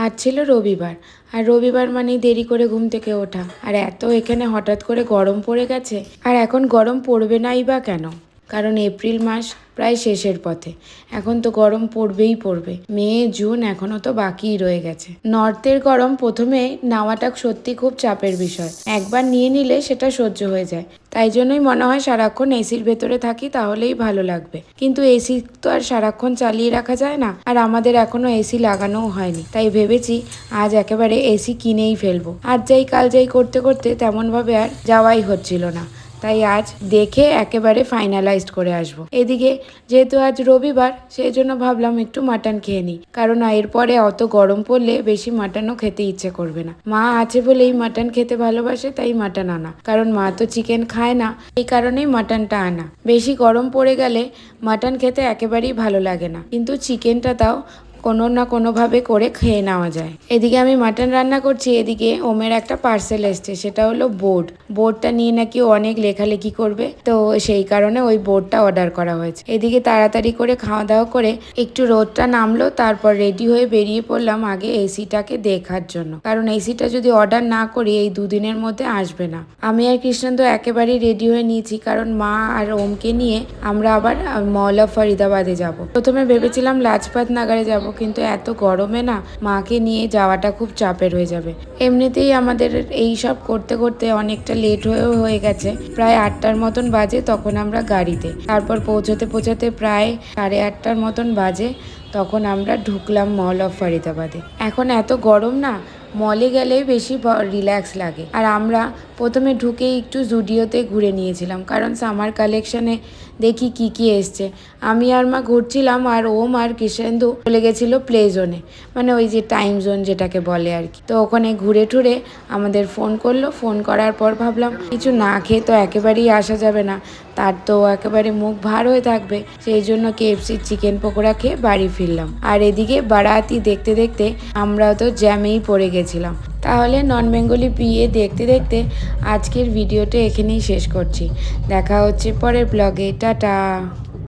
আজ ছিল রবিবার, আর রবিবার মানেই দেরি করে ঘুম থেকে ওঠা। আর এত এখানে হঠাৎ করে গরম পড়ে গেছে। আর এখন গরম পড়বে নাই বা কেন? কারণ এপ্রিল মাস প্রায় শেষের পথে। এখন তো গরম পড়বেই পড়বে। মে জুন এখনো তো বাকিই রয়ে গেছে। নর্থের গরম প্রথমে নেওয়াটা সত্যি খুব চাপের বিষয়। একবার নিয়ে নিলে সেটা সহ্য হয়ে যায়। তাই জন্যই মনে হয় সারাক্ষণ এসির ভেতরে থাকি, তাহলেই ভালো লাগবে। কিন্তু এসি তো আর সারাক্ষণ চালিয়ে রাখা যায় না, আর আমাদের এখনো এসি লাগানোও হয়নি। তাই ভেবেছি আজ একেবারে এসি কিনেই ফেলবো। আজ যাই কাল যাই করতে করতে তেমনভাবে আর যাওয়াই হচ্ছিল না। তাই আজ দেখে একেবারে ফাইনালাইজড করে আসবো। এদিকে যেহেতু আজ রবিবার, সেই জন্য ভাবলাম একটু মাটন খেয়ে নিই। কারণ এরপরে অত গরম পড়লে বেশি মাটনও খেতে ইচ্ছে করবে না। মা আছে বলেই মাটন খেতে ভালোবাসে, তাই মাটন আনা। কারণ মা তো চিকেন খায় না, এই কারণেই মাটনটা আনা। বেশি গরম পড়ে গেলে মাটন খেতে একেবারেই ভালো লাগে না, কিন্তু চিকেনটা তাও কোনো না কোনোভাবে করে খেয়ে নেওয়া যায়। এদিকে আমি মাটন রান্না করছি, এদিকে ওমের একটা পার্সেল এসছে, সেটা হলো বোর্ডটা নিয়ে নাকি অনেক লেখালেখি করবে, তো সেই কারণে ওই বোর্ডটা অর্ডার করা হয়েছে। এদিকে তাড়াতাড়ি করে খাওয়া দাওয়া করে একটু রোদটা নামলো, তারপর রেডি হয়ে বেরিয়ে পড়লাম আগে এসিটাকে দেখার জন্য। কারণ এসিটা যদি অর্ডার না করি এই দুদিনের মধ্যে আসবে না। আমি আর কৃষ্ণেন্দু একেবারেই রেডি হয়ে নিয়েছি, কারণ মা আর ওমকে নিয়ে আমরা আবার মল অফ ফরিদাবাদে যাব। প্রথমে ভেবেছিলাম লাজপাত নাগারে যাব, কিন্তু এত গরমে না মাকে নিয়ে যাওয়াটা খুব চাপের হয়ে যাবে। এমনিতেই আমাদের এই সব করতে করতে অনেকটা লেট হয়ে গেছে। প্রায় 8টার মতন বাজে তখন আমরা গাড়িতে। তারপর পৌঁছাতে প্রায় 8:30টার মতন বাজে, তখন আমরা ঢুকলাম মল অফ ফরিদাবাদে। এখন এত গরম না, মলে গেলেই বেশি রিল্যাক্স লাগে। আর আমরা প্রথমে ঢুকেই একটু জুডিওতে ঘুরে নিয়েছিলাম, কারণ সামার কালেকশানে দেখি কি এসছে। আমি আর মা ঘুরছিলাম, আর ওম আর কৃষ্ণেন্দু চলে গেছিলো প্লে জোনে, মানে ওই যে টাইম জোন যেটাকে বলে আর কি। তো ওখানে ঘুরে ঠুরে আমাদের ফোন করলো। ফোন করার পর ভাবলাম কিছু না খেয়ে তো একেবারেই আসা যাবে না, তার তো একেবারে মুখ ভার হয়ে থাকবে। সেই জন্য কেএফসির চিকেন পকোড়া খেয়ে বাড়ি ফিরলাম। আর এদিকে বারাতি দেখতে দেখতে আমরাও তো জ্যামেই পড়ে গেছিলাম। তাহলে নন বেঙ্গলি বিয়ে দেখতে দেখতে আজকের ভিডিওটা এখানেই শেষ করছি। দেখা হচ্ছে পরের ব্লগে। টাটা।